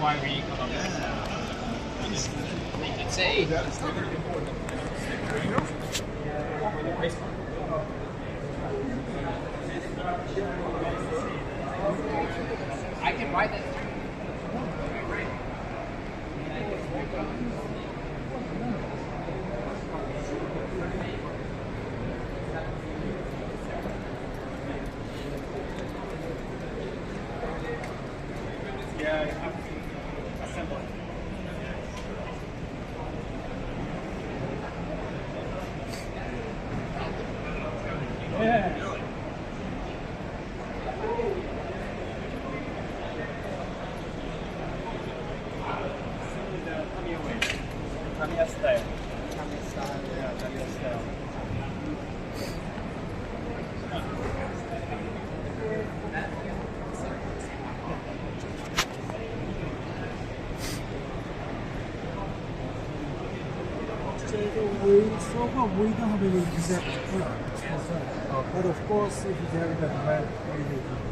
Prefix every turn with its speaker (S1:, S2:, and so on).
S1: why we come up with you could say. I can ride that.
S2: Tamiya style.
S1: Tamiya style.
S2: Yeah, Tamiya style.
S3: So far we don't have any exact plan. But of course, if there is a demand, we will do.